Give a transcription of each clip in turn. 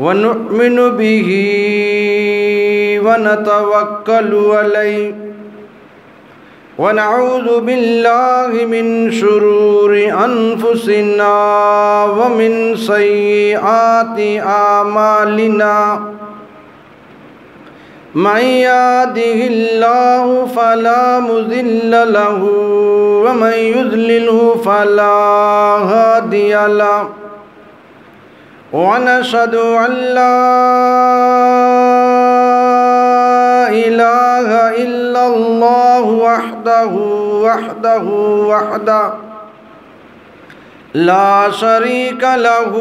ونؤمن به ونتوكل عليه ونعوذ بالله من شرور أنفسنا ومن سيئات أعمالنا من يهده الله فلا مضل له ومن يضلله فلا هادي له ونشهد أن لا إله إلا الله وحده لا شريك له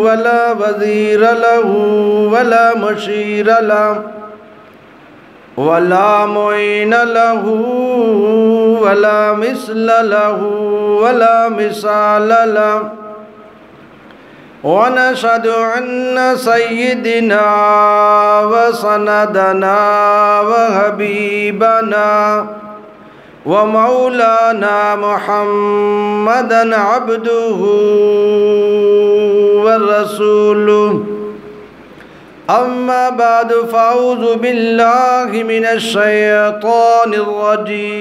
ولا وزير له ولا مشير له ولا معين له ولا مثل له ولا مثال له ونشهد أن سيدنا وسندنا وحبيبنا ومولانا محمدا عبده ورسوله أما بعد فأعوذ بالله من الشيطان الرجيم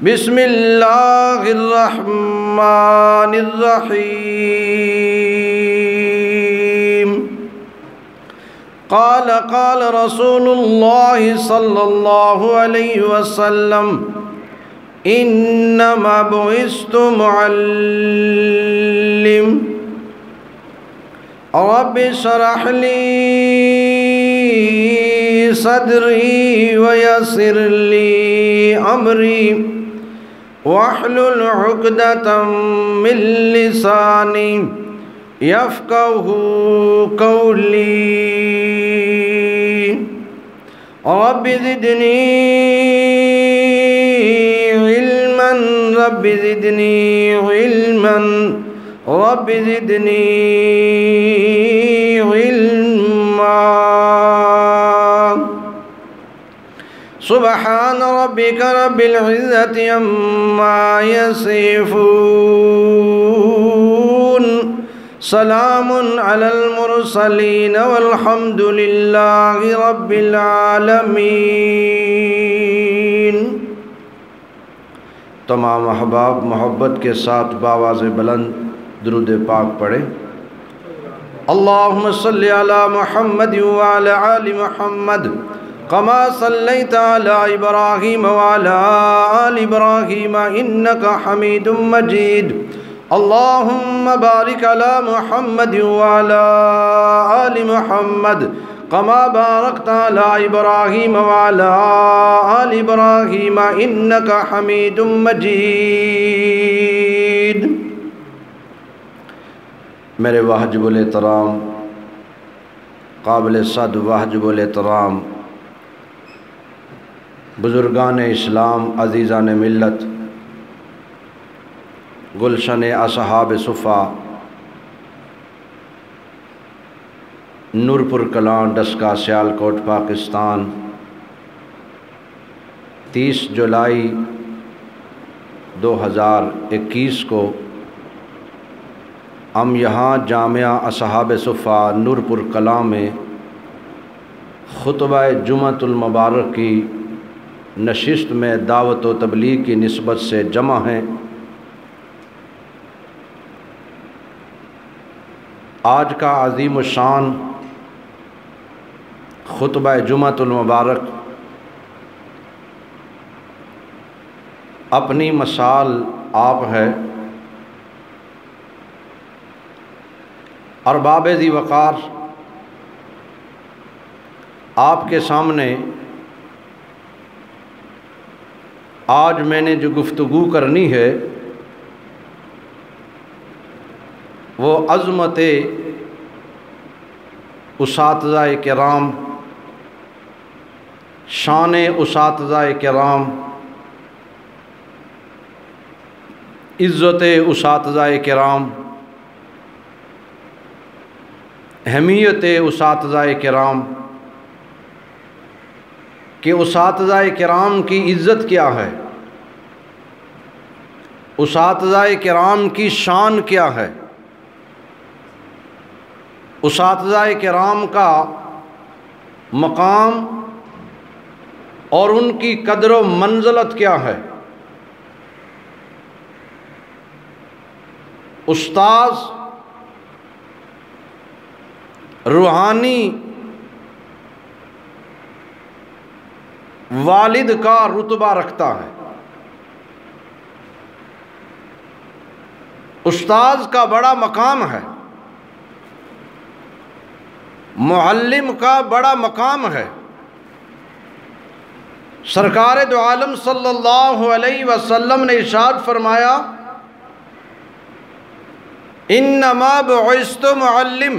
بسم الله الرحمن الرحيم قال رسول الله صلى الله عليه وسلم إنما بعثت معلم رب اشرح لي صدري ويسر لي أمري واحلل عقدة من لساني يفقه قولي رب زدني علما رب زدني علما رب زدني علما سبحان ربك رب العزة عما يصفون سلام على المرسلين والحمد لله رب العالمين۔ تمام احباب محبت کے ساتھ بآواز بلند درود پاک پڑھیں۔ اللہم صلی علی محمد وعلی آل محمد كما صليت على إبراهيم وعلى آل إبراهيم إنك حميد مجيد اللهم بارك على محمد وعلى آل محمد كما باركت على إبراهيم وعلى آل إبراهيم إنك حميد مجيد۔ میرے واجب الاحترام قابل صد واجب الاحترام بزرگان اسلام، عزیزان ملت، گلشن اصحاب صفا، نورپور کلاں ڈسکا سیالکوٹ پاکستان، 30 جولائی 2021 کو ہم یہاں جامعہ اصحاب صفا نورپور کلاں میں خطبہ جمعۃ المبارک کی نشست میں دعوت و تبلیغ کی نسبت سے جمع ہیں۔ آج کا عظیم الشان خطبہ جمعۃ المبارک اپنی مثال آپ ہے۔ ارباب ذی وقار آپ کے سامنے آج میں نے جو گفتگو کرنی ہے وہ عظمت اساتذہ کرام، شان اساتذہ کرام، عزت اساتذہ کرام، اہمیت اساتذہ کرام، کہ اساتذہ کرام کی عزت کیا ہے، اساتذہ کرام کی شان کیا ہے، اساتذہ کرام کا مقام اور ان کی قدر و منزلت کیا ہے۔ استاذ روحانی والد کا رتبہ رکھتا ہے، استاذ کا بڑا مقام ہے، معلم کا بڑا مقام ہے۔ سرکار دو عالم صلی اللہ علیہ وسلم نے ارشاد فرمایا، انما بعثت معلم،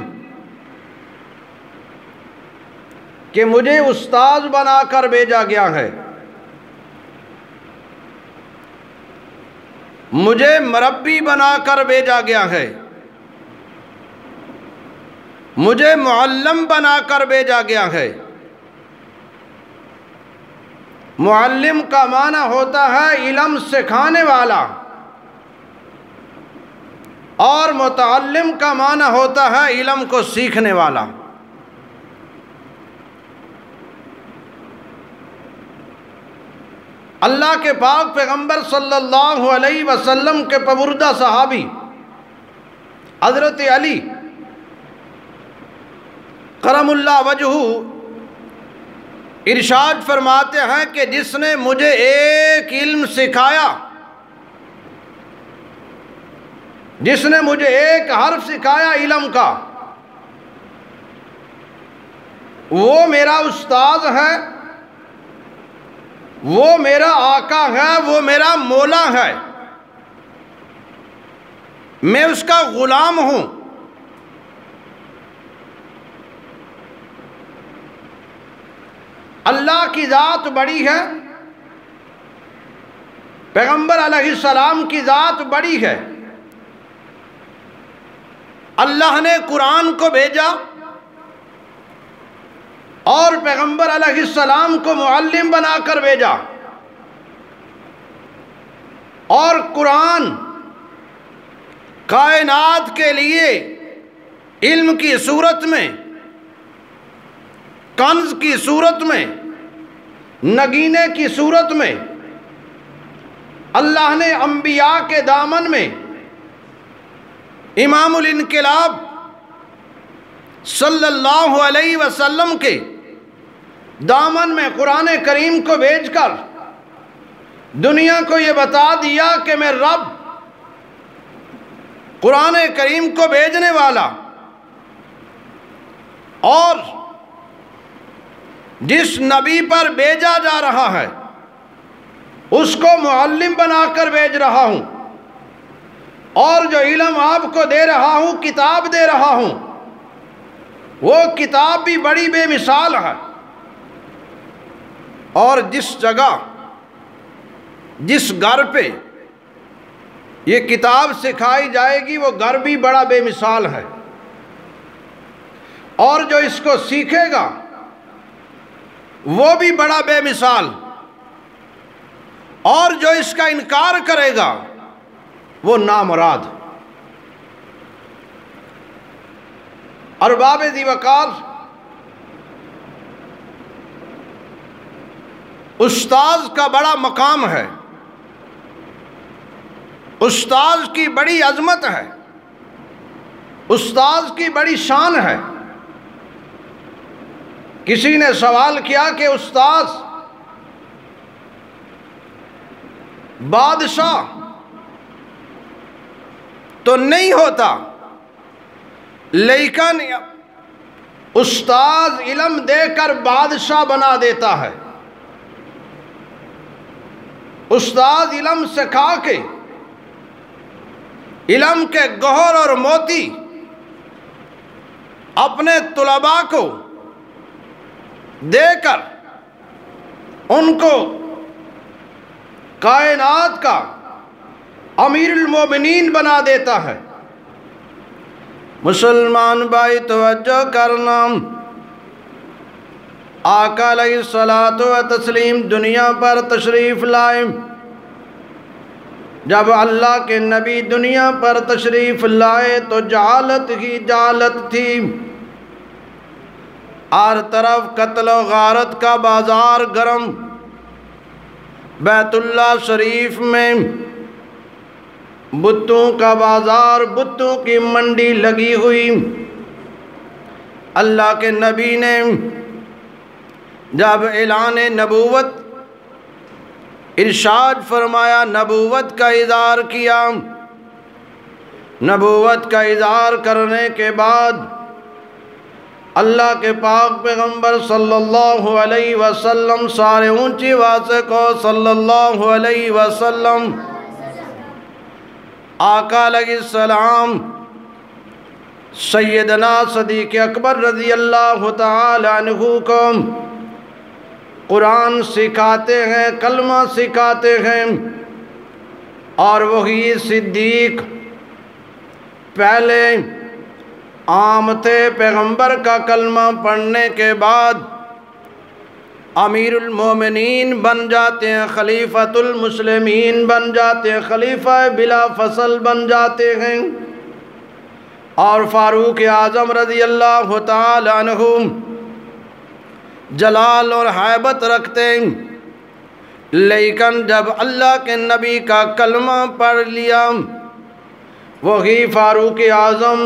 کہ مجھے استاذ بنا کر بھیجا گیا ہے، مجھے مربی بنا کر بھیجا گیا ہے، مجھے معلم بنا کر بھیجا گیا ہے۔ معلم کا معنی ہوتا ہے علم سکھانے والا، اور متعلم کا معنی ہوتا ہے علم کو سیکھنے والا۔ اللہ کے پاک پیغمبر صلی اللہ علیہ وسلم کے پبردہ صحابی حضرت علی کرم اللہ وجہہ ارشاد فرماتے ہیں کہ جس نے مجھے ایک علم سکھایا، جس نے مجھے ایک حرف سکھایا علم کا، وہ میرا استاذ ہے، وہ میرا آقا ہے، وہ میرا مولا ہے، میں اس کا غلام ہوں۔ اللہ کی ذات بڑی ہے، پیغمبر علیہ السلام کی ذات بڑی ہے۔ اللہ نے قرآن کو بھیجا اور پیغمبر علیہ السلام کو معلم بنا کر بھیجا، اور قرآن کائنات کے لیے علم کی صورت میں، کنز کی صورت میں، نگینے کی صورت میں اللہ نے انبیاء کے دامن میں امام الانقلاب صلی اللہ علیہ وسلم کے دامن میں قرآن کریم کو بھیج کر دنیا کو یہ بتا دیا کہ میں رب قرآن کریم کو بھیجنے والا، اور جس نبی پر بھیجا جا رہا ہے اس کو معلم بنا کر بھیج رہا ہوں، اور جو علم آپ کو دے رہا ہوں، کتاب دے رہا ہوں، وہ کتاب بھی بڑی بے مثال ہے۔ اور جس جگہ، جس گھر پہ یہ کتاب سکھائی جائے گی وہ گھر بھی بڑا بے مثال ہے، اور جو اس کو سیکھے گا وہ بھی بڑا بے مثال، اور جو اس کا انکار کرے گا وہ نامراد۔ ارباب ذی وقار، استاذ کا بڑا مقام ہے، استاذ کی بڑی عظمت ہے، استاذ کی بڑی شان ہے۔ کسی نے سوال کیا کہ استاذ بادشاہ تو نہیں ہوتا، لیکن استاذ علم دے کر بادشاہ بنا دیتا ہے۔ استاذ علم سکھا کے علم کے گوہر اور موتی اپنے طلباء کو دے کر ان کو کائنات کا امیر المومنین بنا دیتا ہے۔ مسلمان بھائی توجہ کرنا، آقا علیہ الصلاۃ والتسلیم دنیا پر تشریف لائے۔ جب اللہ کے نبی دنیا پر تشریف لائے تو جہالت ہی جہالت تھی، ہر طرف قتل و غارت کا بازار گرم، بیت اللہ شریف میں بتوں کا بازار، بتوں کی منڈی لگی ہوئی۔ اللہ کے نبی نے جب اعلان نبوت ارشاد فرمایا، نبوت کا اظہار کیا، نبوت کا اظہار کرنے کے بعد اللہ کے پاک پیغمبر صلی اللہ علیہ وسلم، سارے اونچی آواز سے کہو صلی اللہ علیہ وسلم، آقا علیہ السلام سیدنا صدیق اکبر رضی اللہ تعالی عنہ کو قرآن سکھاتے ہیں، کلمہ سکھاتے ہیں، اور وہی صدیق پہلے عام تھے، پیغمبر کا کلمہ پڑھنے کے بعد امیر المومنین بن جاتے ہیں، خلیفۃ المسلمین بن جاتے ہیں، خلیفہ بلا فصل بن جاتے ہیں، اور فاروق اعظم رضی اللہ تعالی عنہ جلال اور ہیبت رکھتے ہیں۔ لیکن جب اللہ کے نبی کا کلمہ پڑھ لیا، وہی فاروق اعظم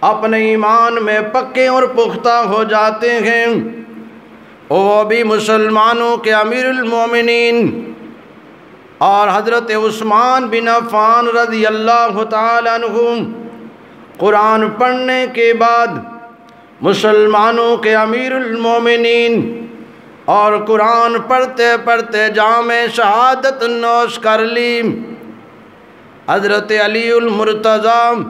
اپنے ایمان میں پکے اور پختہ ہو جاتے ہیں، وہ بھی مسلمانوں کے امیر المومنین، اور حضرت عثمان بن عفان رضی اللہ تعالی عنہ قرآن پڑھنے کے بعد مسلمانوں کے امیر المومنین، اور قرآن پڑھتے پڑھتے جام شہادت نوش کر لی۔ حضرت علی المرتضی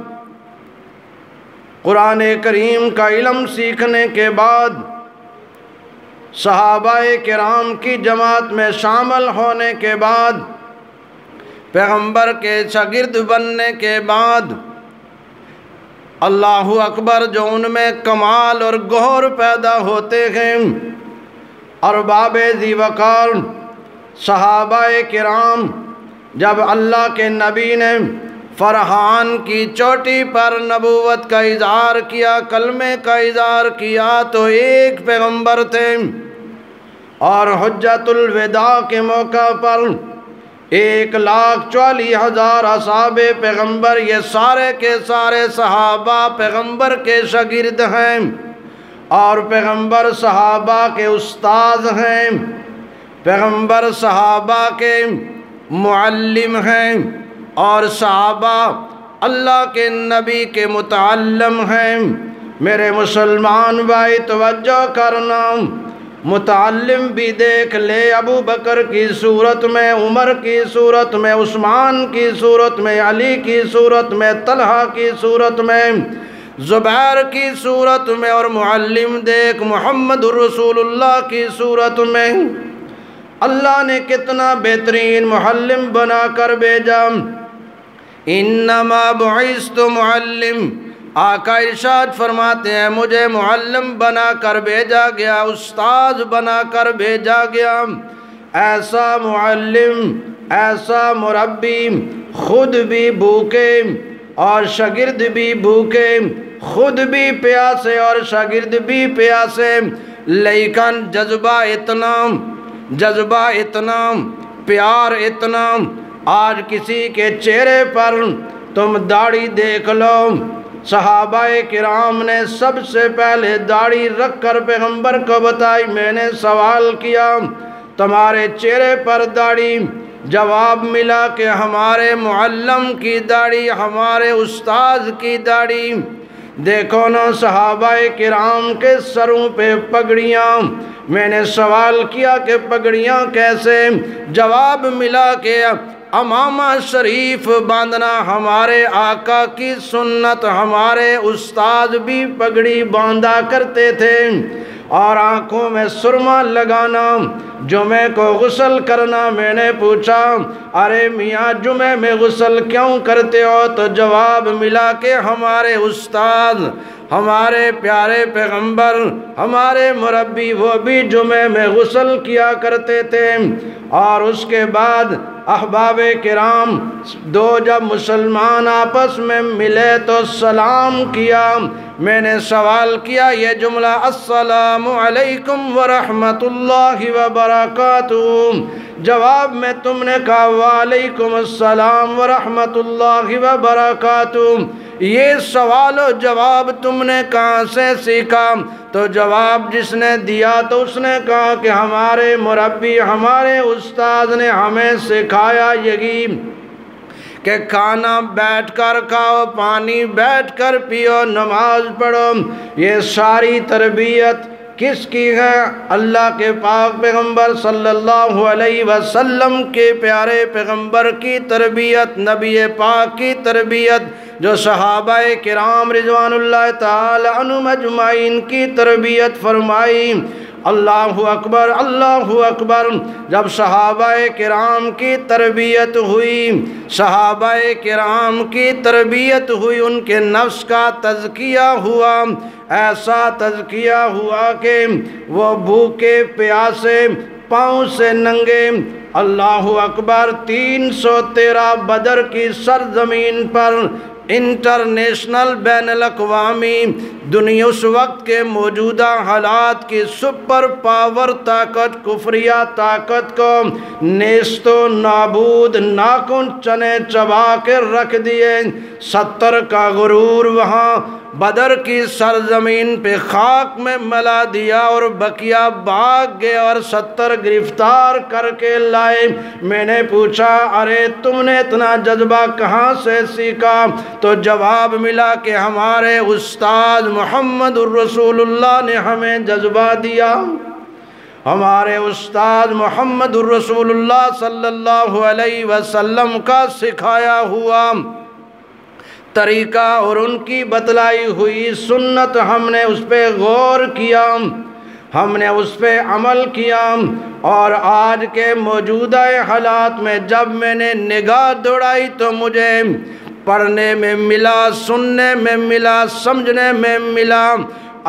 قرآن کریم کا علم سیکھنے کے بعد صحابہ کرام کی جماعت میں شامل ہونے کے بعد، پیغمبر کے شاگرد بننے کے بعد، اللہ اکبر، جو ان میں کمال اور گوہر پیدا ہوتے ہیں، ارباب ذی وقار صحابہ کرام، جب اللہ کے نبی نے فرحان کی چوٹی پر نبوت کا اظہار کیا، کلمے کا اظہار کیا، تو ایک پیغمبر تھے، اور حجت الوداع کے موقع پر 1,40,000 اصحاب پیغمبر، یہ سارے کے سارے صحابہ پیغمبر کے شاگرد ہیں، اور پیغمبر صحابہ کے استاد ہیں، پیغمبر صحابہ کے معلم ہیں، اور صحابہ اللہ کے نبی کے متعلم ہیں۔ میرے مسلمان بھائی توجہ کرنا، متعلم بھی دیکھ لے، ابو بکر کی صورت میں، عمر کی صورت میں، عثمان کی صورت میں، علی کی صورت میں، طلحہ کی صورت میں، زبیر کی صورت میں، اور معلم دیکھ محمد رسول اللہ کی صورت میں۔ اللہ نے کتنا بہترین معلم بنا کر بھیجا۔ انما بعثت معلم، آقا ارشاد فرماتے ہیں مجھے معلم بنا کر بھیجا گیا، استاد بنا کر بھیجا گیا۔ ایسا معلم، ایسا مربی، خود بھی بھوکے اور شاگرد بھی بھوکے، خود بھی پیاسے اور شاگرد بھی پیاسے، لیکن جذبہ اتنا، پیار اتنا۔ آج کسی کے چہرے پر تم داڑھی دیکھ لو، صحابہ کرام نے سب سے پہلے داڑھی رکھ کر پیغمبر کو بتائی۔ میں نے سوال کیا تمہارے چہرے پر داڑھی، جواب ملا کہ ہمارے معلم کی داڑھی، ہمارے استاذ کی داڑھی۔ دیکھو نا صحابہ کرام کے سروں پہ پگڑیاں۔ میں نے سوال کیا کہ پگڑیاں کیسے؟ جواب ملا کہ امامہ شریف باندھنا ہمارے آقا کی سنت، ہمارے استاد بھی پگڑی باندھا کرتے تھے، اور آنکھوں میں سرما لگانا، جمعے کو غسل کرنا۔ میں نے پوچھا ارے میاں جمعے میں غسل کیوں کرتے ہو؟ تو جواب ملا کہ ہمارے استاد، ہمارے پیارے پیغمبر، ہمارے مربی وہ بھی جمعے میں غسل کیا کرتے تھے۔ اور اس کے بعد احباب کرام دو جب مسلمان آپس میں ملے تو سلام کیا۔ میں نے سوال کیا یہ جملہ السلام علیکم ورحمۃ اللہ وبرکاتہ، جواب میں تم نے کہا وعلیکم السلام ورحمۃ اللہ وبرکاتہ، یہ سوال و جواب تم نے کہاں سے سیکھا؟ تو جواب جس نے دیا تو اس نے کہا کہ ہمارے مربی، ہمارے استاد نے ہمیں سکھایا یہی کہ کھانا بیٹھ کر کھاؤ، پانی بیٹھ کر پیو، نماز پڑھو۔ یہ ساری تربیت کس کی ہے؟ اللہ کے پاک پیغمبر صلی اللہ علیہ وسلم کے پیارے پیغمبر کی تربیت، نبی پاک کی تربیت، جو صحابہ کرام رضوان اللہ تعالی عنہم اجمعین کی تربیت فرمائی۔ اللہ اکبر اللہ اکبر۔ جب صحابہ کرام کی تربیت ہوئی، صحابہ کرام کی تربیت ہوئی، ان کے نفس کا تزکیہ ہوا، ایسا تزکیہ ہوا کہ وہ بھوکے پیاسے پاؤں سے ننگے، اللہ اکبر، 313 بدر کی سرزمین پر انٹرنیشنل بین الاقوامی دنیا اس وقت کے موجودہ حالات کی سپر پاور طاقت، کفریہ طاقت کو نیست و نابود، ناخن چنے چبا کے رکھ دیے۔ 70 کا غرور وہاں بدر کی سرزمین پہ خاک میں ملا دیا اور بقیہ بھاگ گئے اور 70 گرفتار کر کے لائے۔ میں نے پوچھا ارے تم نے اتنا جذبہ کہاں سے سیکھا؟ تو جواب ملا کہ ہمارے استاد محمد الرسول اللہ نے ہمیں جذبہ دیا، ہمارے استاد محمد الرسول اللہ صلی اللہ علیہ وسلم کا سکھایا ہوا طریقہ اور ان کی بتلائی ہوئی سنت، ہم نے اس پہ غور کیا، ہم نے اس پہ عمل کیا۔ اور آج کے موجودہ حالات میں جب میں نے نگاہ دوڑائی تو مجھے پڑھنے میں ملا، سننے میں ملا، سمجھنے میں ملا،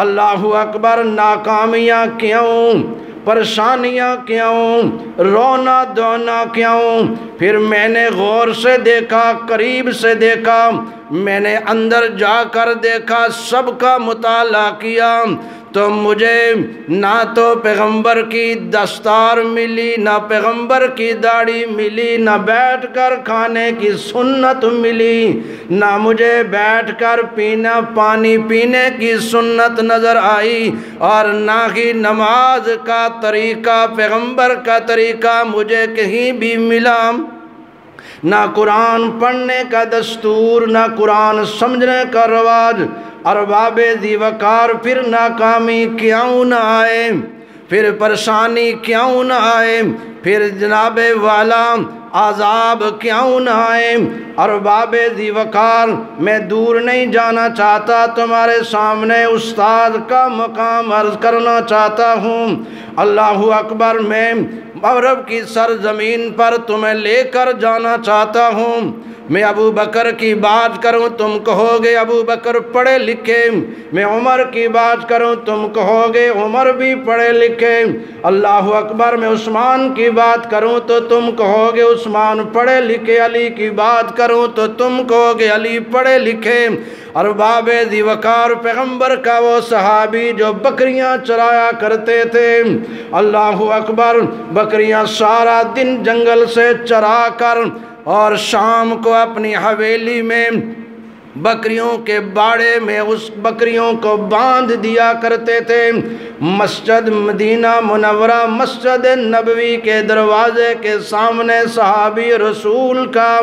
اللہ اکبر، ناکامیاں کیوں، پریشانیاں کیوں، رونا دھونا کیوں؟ پھر میں نے غور سے دیکھا، قریب سے دیکھا، میں نے اندر جا کر دیکھا، سب کا مطالعہ کیا، تو مجھے نہ تو پیغمبر کی دستار ملی، نہ پیغمبر کی داڑھی ملی، نہ بیٹھ کر کھانے کی سنت ملی، نہ مجھے بیٹھ کر پانی پینے کی سنت نظر آئی، اور نہ ہی نماز کا طریقہ، پیغمبر کا طریقہ مجھے کہیں بھی ملا۔ نہ قرآن پڑھنے کا دستور، نہ قرآن سمجھنے کا رواج۔ ارباب ذی وقار، پھر ناکامی کیوں نہ آئے، پھر پریشانی کیوں نہ آئے، پھر جناب والا عذاب کیوں نہ آئے؟ ارباب ذی وقار، میں دور نہیں جانا چاہتا، تمہارے سامنے استاد کا مقام عرض کرنا چاہتا ہوں۔ اللہ اکبر، میں مغرب کی سرزمین پر تمہیں لے کر جانا چاہتا ہوں۔ میں ابو بکر کی بات کروں تم کہو گے ابو بکر پڑھے لکھے، میں عمر کی بات کروں تم کہو گے عمر بھی پڑھے لکھے، اللہ اکبر، میں عثمان کی بات کروں تو تم کہو گے عثمان پڑھے لکھے، علی کی بات کروں تو تم کہو گے علی پڑھے لکھے۔ ارباب ذی وقار، پیغمبر کا وہ صحابی جو بکریاں چرایا کرتے تھے، اللہ اکبر، بکریاں سارا دن جنگل سے چرا کر اور شام کو اپنی حویلی میں بکریوں کے باڑے میں اس بکریوں کو باندھ دیا کرتے تھے۔ مسجد مدینہ منورہ، مسجد نبوی کے دروازے کے سامنے صحابی رسول کا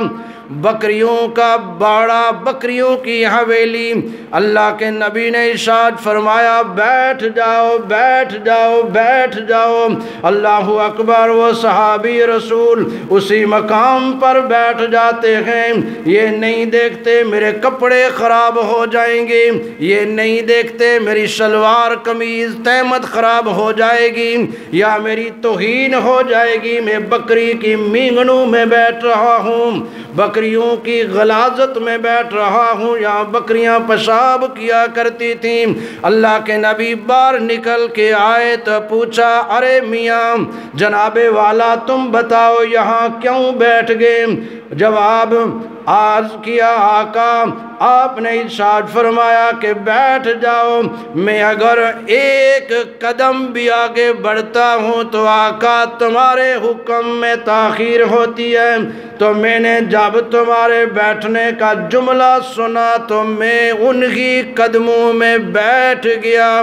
بکریوں کا باڑا، بکریوں کی حویلی۔ اللہ کے نبی نے ارشاد فرمایا بیٹھ جاؤ بیٹھ جاؤ بیٹھ جاؤ۔ اللہ اکبر، وہ صحابی رسول اسی مقام پر بیٹھ جاتے ہیں۔ یہ نہیں دیکھتے میرے کپڑے خراب ہو جائیں گے، یہ نہیں دیکھتے میری شلوار قمیض تہمت خراب ہو جائے گی یا میری توہین ہو جائے گی۔ میں بکری کی مینگنوں میں بیٹھ رہا ہوں، بکریوں کی غلاظت میں بیٹھ رہا ہوں، یہاں بکریاں پیشاب کیا کرتی تھیں۔ اللہ کے نبی باہر نکل کے آئے تو پوچھا ارے میاں جناب والا تم بتاؤ یہاں کیوں بیٹھ گئے؟ جواب عرض کیا آقا آپ نے ارشاد فرمایا کہ بیٹھ جاؤ۔ میں اگر ایک قدم بھی آگے بڑھتا ہوں تو آقا تمہارے حکم میں تاخیر ہوتی ہے، تو میں نے جب تمہارے بیٹھنے کا جملہ سنا تو میں انہی قدموں میں بیٹھ گیا۔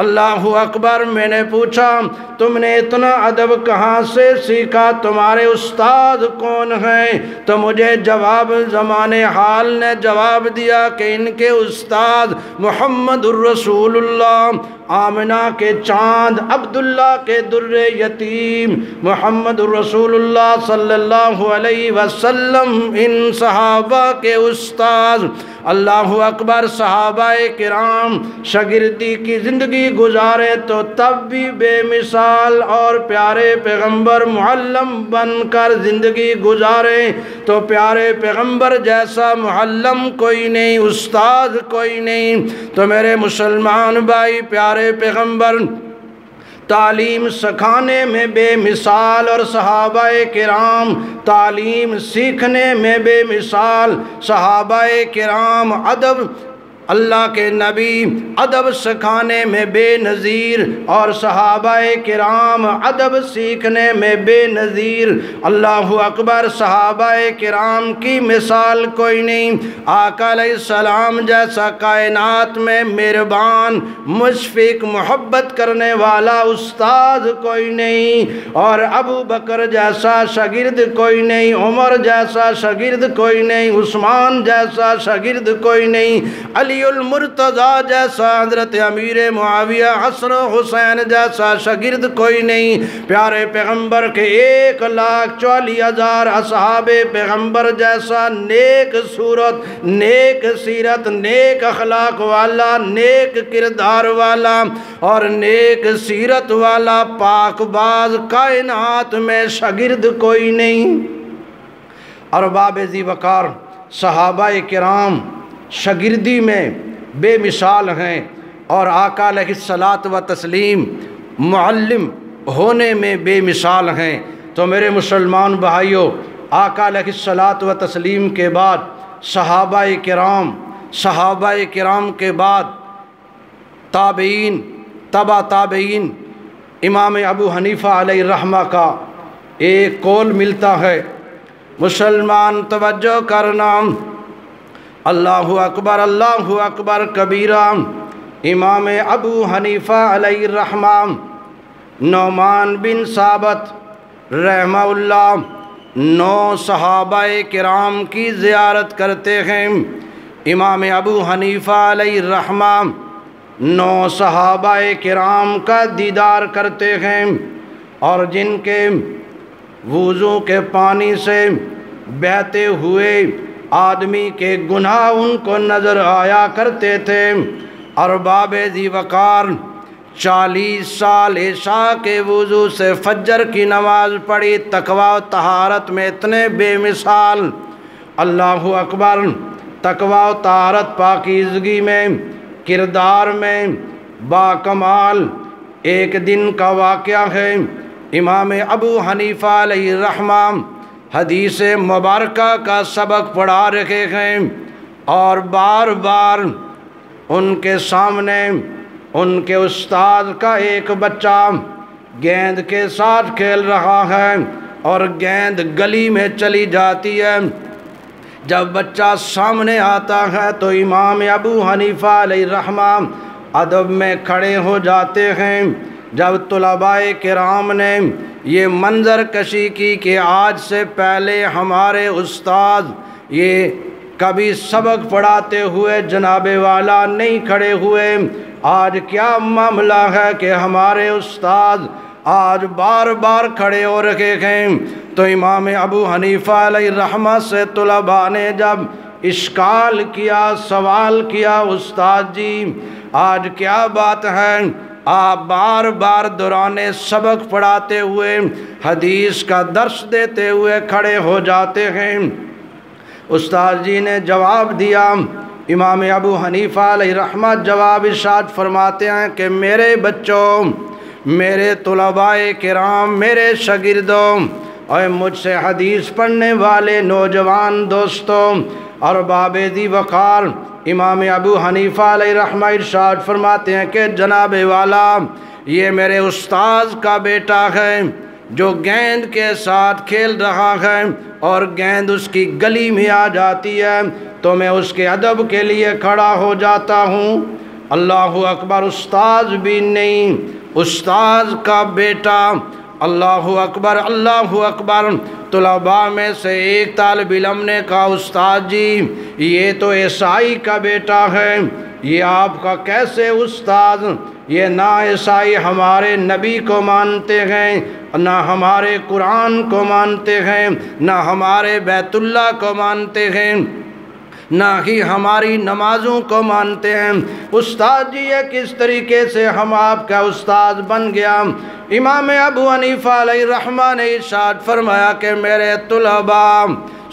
اللہ اکبر، میں نے پوچھا تم نے اتنا ادب کہاں سے سیکھا، تمہارے استاد کون ہیں؟ تو مجھے جواب زمان حال نے جواب دیا کہ ان کے استاد محمد الرسول اللہ، آمنہ کے چاند، عبداللہ کے در یتیم، محمد الرسول اللہ صلی اللہ علیہ وسلم ان صحابہ کے استاد۔ اللہ اکبر، صحابہ کرام شاگردی کی زندگی گزارے تو تب بھی بے مثال اور پیارے پیغمبر معلم بن کر زندگی گزارے تو پیارے پیغمبر جیسا معلم کوئی نہیں، استاد کوئی نہیں۔ تو میرے مسلمان بھائی، پیارے پیغمبر تعلیم سکھانے میں بے مثال اور صحابہ کرام تعلیم سیکھنے میں بے مثال۔ صحابہ کرام ادب، اللہ کے نبی ادب سکھانے میں بے نظیر اور صحابہ کرام ادب سیکھنے میں بے نظیر۔ اللہ اکبر، صحابہ کرام کی مثال کوئی نہیں۔ آقا علیہ السلام جیسا کائنات میں مہربان، مشفق، محبت کرنے والا استاد کوئی نہیں، اور ابو بکر جیسا شاگرد کوئی نہیں، عمر جیسا شاگرد کوئی نہیں، عثمان جیسا شاگرد کوئی نہیں، علی المرتضیٰ جیسا، حضرت امیر معاویہ، حسن و حسین جیسا شاگرد کوئی نہیں۔ پیارے پیغمبر کے 1,40,000 اصحاب پیغمبر جیسا نیک صورت، نیک سیرت، نیک اخلاق والا، نیک کردار والا اور نیک سیرت والا پاک باز کائنات میں شاگرد کوئی نہیں۔ ارباب ذی وقار صحابہ کرام شاگردی میں بے مثال ہیں اور آقا علیہ الصلاۃ و تسلیم معلم ہونے میں بے مثال ہیں۔ تو میرے مسلمان بھائیوں، آقا علیہ الصلاۃ و تسلیم کے بعد صحابہ کرام کے بعد تابعین، تبع تابعین، امام ابو حنیفہ علیہ الرحمہ کا ایک قول ملتا ہے۔ مسلمان توجہ کرنا، اللہ اکبر کبیرہ۔ امام ابو حنیفہ علیہ الرحمہ نعمان بن ثابت رحمہ اللہ 9 صحابہ کرام کی زیارت کرتے ہیں۔ امام ابو حنیفہ علیہ الرحمہ 9 صحابہ کرام کا دیدار کرتے ہیں، اور جن کے وضو کے پانی سے بہتے ہوئے آدمی کے گناہ ان کو نظر آیا کرتے تھے۔ ارباب ذی وقار 40 سال عشاء کے وضو سے فجر کی نماز پڑھی، تقوی و طہارت میں اتنے بے مثال۔ اللہ اکبر، تقوی و طہارت، پاکیزگی میں، کردار میں با کمال۔ ایک دن کا واقعہ ہے، امام ابو حنیفہ علیہ الرحمہ حدیث مبارکہ کا سبق پڑھا رہے ہیں، اور بار بار ان کے سامنے ان کے استاد کا ایک بچہ گیند کے ساتھ کھیل رہا ہے اور گیند گلی میں چلی جاتی ہے۔ جب بچہ سامنے آتا ہے تو امام ابو حنیفہ علیہ الرحمہ ادب میں کھڑے ہو جاتے ہیں۔ جب طلباء کرام نے یہ منظر کشی کی کہ آج سے پہلے ہمارے استاد یہ کبھی سبق پڑھاتے ہوئے جناب والا نہیں کھڑے ہوئے۔ آج کیا معاملہ ہے کہ ہمارے استاد آج بار بار کھڑے ہو رکھے ہیں۔ تو امام ابو حنیفہ علیہ رحمہ سے طلباء نے جب اشکال کیا، سوال کیا، استاد جی آج کیا بات ہے، آپ بار بار دوران سبق پڑھاتے ہوئے، حدیث کا درس دیتے ہوئے کھڑے ہو جاتے ہیں۔ استاد جی نے جواب دیا، امام ابو حنیفہ علیہ رحمہ جواب ارشاد فرماتے ہیں کہ میرے بچوں، میرے طلباء کرام، میرے شاگردوں اور مجھ سے حدیث پڑھنے والے نوجوان دوستوں اور باب ذی وقار، امام ابو حنیفہ علیہ رحمہ ارشاد فرماتے ہیں کہ جناب والا یہ میرے استاذ کا بیٹا ہے جو گیند کے ساتھ کھیل رہا ہے اور گیند اس کی گلی میں آ جاتی ہے تو میں اس کے ادب کے لیے کھڑا ہو جاتا ہوں۔ اللہ اکبر، استاذ بھی نہیں، استاذ کا بیٹا۔ اللہ اکبر، اللہ اکبر۔ طلباء میں سے ایک طالب علم نے کہا استاد جی یہ تو عیسائی کا بیٹا ہے، یہ آپ کا کیسے استاد؟ یہ نہ عیسائی ہمارے نبی کو مانتے ہیں، نہ ہمارے قرآن کو مانتے ہیں، نہ ہمارے بیت اللہ کو مانتے ہیں، نہ ہی ہماری نمازوں کو مانتے ہیں۔ استاد جی یہ کس طریقے سے ہم آپ کا استاد بن گیا؟ امام ابو حنیفہ علیہ رحمہ نے ارشاد فرمایا کہ میرے طلباء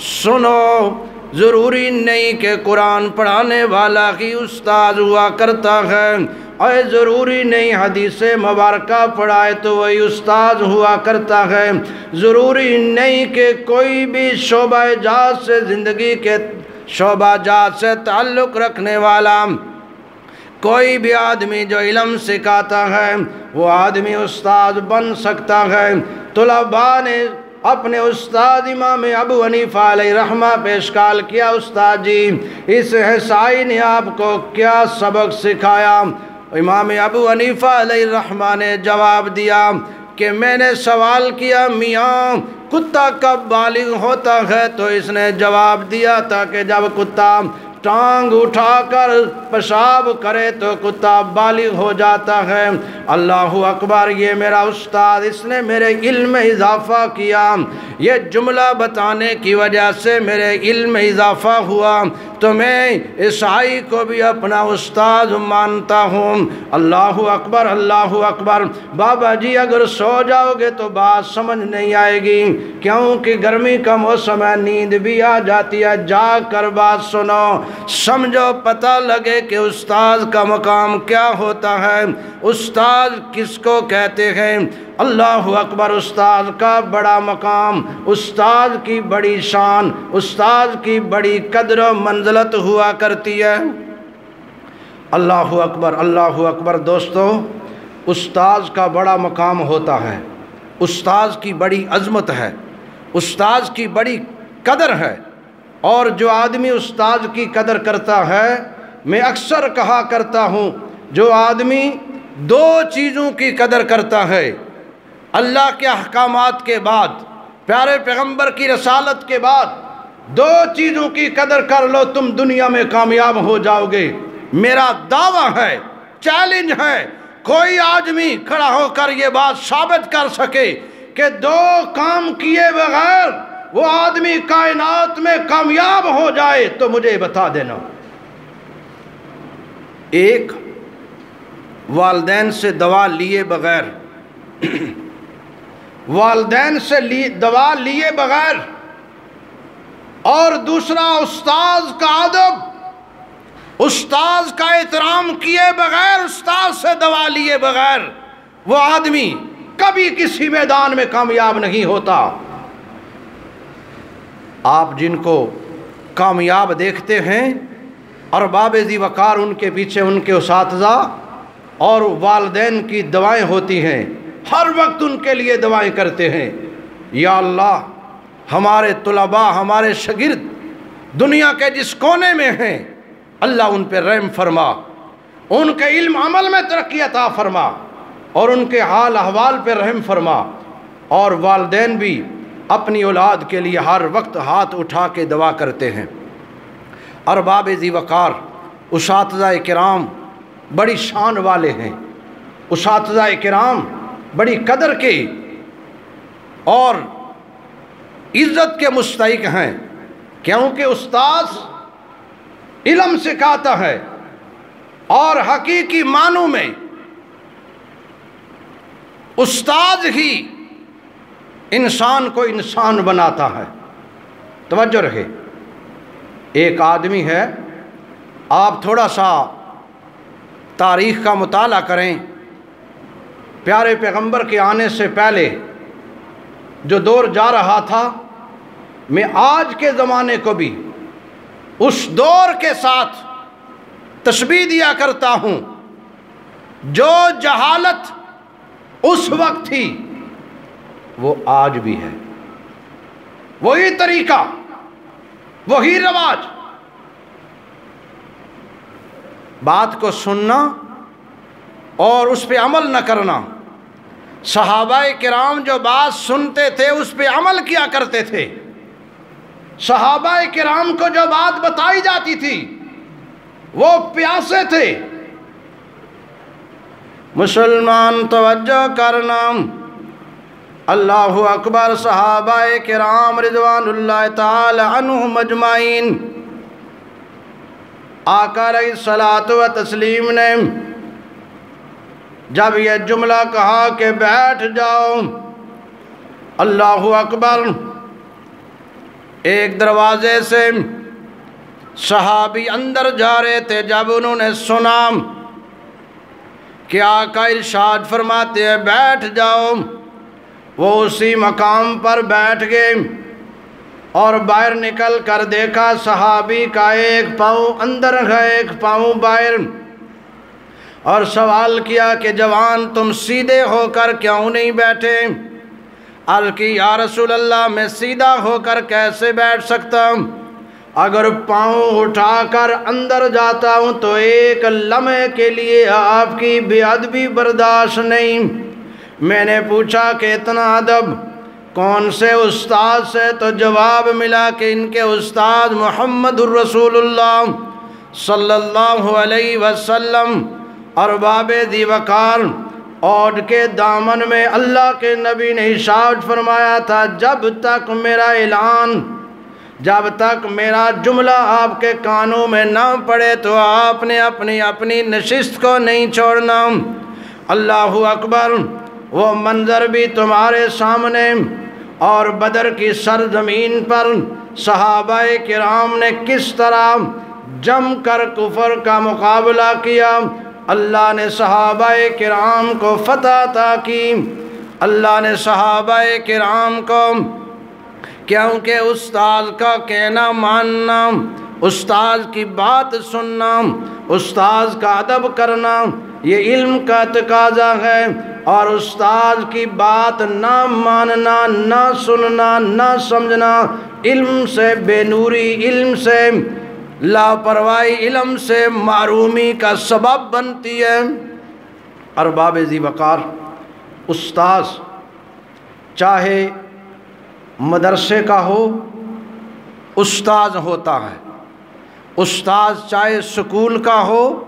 سنو، ضروری نہیں کہ قرآن پڑھانے والا ہی استاد ہوا کرتا ہے، اور ضروری نہیں حدیث مبارکہ پڑھائے تو وہی استاد ہوا کرتا ہے، ضروری نہیں کہ کوئی بھی شعبہ جات سے، زندگی کے شعبہ جات سے تعلق رکھنے والا کوئی بھی آدمی جو علم سکھاتا ہے وہ آدمی استاد بن سکتا ہے۔ طلباء نے اپنے استاد امام ابو حنیفہ علیہ رحمہ پہ اشکال کیا، استاد جی اس عیسائی نے آپ کو کیا سبق سکھایا؟ امام ابو حنیفہ علیہ رحمہ نے جواب دیا کہ میں نے سوال کیا میاں کتا کب بالغ ہوتا ہے؟ تو اس نے جواب دیا تھا کہ جب کتا ٹانگ اٹھا کر پیشاب کرے تو کتا بالغ ہو جاتا ہے۔ اللہ اکبر، یہ میرا استاد، اس نے میرے علم میں اضافہ کیا، یہ جملہ بتانے کی وجہ سے میرے علم میں اضافہ ہوا، تو میں عیسائی کو بھی اپنا استاد مانتا ہوں۔ اللہ اکبر، اللہ اکبر۔ بابا جی اگر سو جاؤ گے تو بات سمجھ نہیں آئے گی، کیونکہ گرمی کا موسم ہے، نیند بھی آ جاتی ہے، جاگ کر بات سنو، سمجھو، پتہ لگے کہ استاد کا مقام کیا ہوتا ہے، استاد کس کو کہتے ہیں۔ اللہ اکبر، استاد کا بڑا مقام، استاد کی بڑی شان، استاد کی بڑی قدر و منزلت ہوا کرتی ہے۔ اللہ اکبر، اللہ اکبر۔ دوستو، استاد کا بڑا مقام ہوتا ہے، استاد کی بڑی عظمت ہے، استاد کی بڑی قدر ہے، اور جو آدمی استاد کی قدر کرتا ہے، میں اکثر کہا کرتا ہوں جو آدمی دو چیزوں کی قدر کرتا ہے، اللہ کے احکامات کے بعد، پیارے پیغمبر کی رسالت کے بعد دو چیزوں کی قدر کر لو، تم دنیا میں کامیاب ہو جاؤ گے۔ میرا دعویٰ ہے، چیلنج ہے، کوئی آدمی کھڑا ہو کر یہ بات ثابت کر سکے کہ دو کام کیے بغیر وہ آدمی کائنات میں کامیاب ہو جائے تو مجھے بتا دینا۔ ایک، والدین سے دوا لیے بغیر، والدین سے دوا لیے بغیر، اور دوسرا استاذ کا ادب، استاذ کا احترام کیے بغیر، استاذ سے دوا لیے بغیر وہ آدمی کبھی کسی میدان میں کامیاب نہیں ہوتا۔ آپ جن کو کامیاب دیکھتے ہیں ارباب ذی وقار، ان کے پیچھے ان کے اساتذہ اور والدین کی دعائیں ہوتی ہیں، ہر وقت ان کے لیے دعائیں کرتے ہیں، یا اللہ ہمارے طلباء، ہمارے شاگرد دنیا کے جس کونے میں ہیں، اللہ ان پہ رحم فرما، ان کے علم عمل میں ترقی عطا فرما، اور ان کے حال احوال پہ رحم فرما، اور والدین بھی اپنی اولاد کے لیے ہر وقت ہاتھ اٹھا کے دعا کرتے ہیں۔ ارباب ذی وقار اساتذہ کرام بڑی شان والے ہیں، اساتذہ کرام بڑی قدر کے اور عزت کے مستحق ہیں، کیونکہ استاذ علم سکھاتا ہے اور حقیقی معنوں میں استاذ ہی انسان کو انسان بناتا ہے۔ توجہ رہے، ایک آدمی ہے، آپ تھوڑا سا تاریخ کا مطالعہ کریں، پیارے پیغمبر کے آنے سے پہلے جو دور جا رہا تھا، میں آج کے زمانے کو بھی اس دور کے ساتھ تشبیہ دیا کرتا ہوں۔ جو جہالت اس وقت تھی وہ آج بھی ہے، وہی طریقہ، وہی رواج۔ بات کو سننا اور اس پہ عمل نہ کرنا۔ صحابہ کرام جو بات سنتے تھے اس پہ عمل کیا کرتے تھے۔ صحابہ کرام کو جو بات بتائی جاتی تھی وہ پیاسے تھے۔ مسلمان توجہ کرنا، اللہ اکبر۔ صحابہ کرام رضوان اللہ تعالی عنہم اجمعین، آقا علیہ الصلوۃ والتسلیم نے جب یہ جملہ کہا کہ بیٹھ جاؤ، اللہ اکبر، ایک دروازے سے صحابی اندر جا رہے تھے، جب انہوں نے سنا کہ آقا ارشاد فرماتے ہیں بیٹھ جاؤ، وہ اسی مقام پر بیٹھ گئے اور باہر نکل کر دیکھا صحابی کا ایک پاؤں اندر ہے، ایک پاؤں باہر، اور سوال کیا کہ جوان تم سیدھے ہو کر کیوں نہیں بیٹھے؟ عرض کی یا رسول اللہ میں سیدھا ہو کر کیسے بیٹھ سکتا ہوں؟ اگر پاؤں اٹھا کر اندر جاتا ہوں تو ایک لمحے کے لیے آپ کی بے ادبی برداشت نہیں۔ میں نے پوچھا کہ اتنا ادب کون سے استاد سے؟ تو جواب ملا کہ ان کے استاد محمد الرسول اللہ صلی اللہ علیہ وسلم ارباب ذی وقار، اوڑ کے دامن میں اللہ کے نبی نے ارشاد فرمایا تھا جب تک میرا اعلان، جب تک میرا جملہ آپ کے کانوں میں نہ پڑے تو آپ نے اپنی نشست کو نہیں چھوڑنا۔ اللہ اکبر، وہ منظر بھی تمہارے سامنے، اور بدر کی سرزمین پر صحابہ کرام نے کس طرح جم کر کفر کا مقابلہ کیا۔ اللہ نے صحابہ کرام کو فتح عطا کی، اللہ نے صحابہ کرام کو، کیونکہ استاد کا کہنا ماننا، استاد کی بات سننا، استاد کا ادب کرنا، یہ علم کا تقاضا ہے، اور استاد کی بات نہ ماننا، نہ سننا، نہ سمجھنا علم سے بے نوری، علم سے لاپرواہی، علم سے معرومی کا سبب بنتی ہے۔ ارباب ذی وقار، استاذ چاہے مدرسے کا ہو استاذ ہوتا ہے، استاذ چاہے سکول کا ہو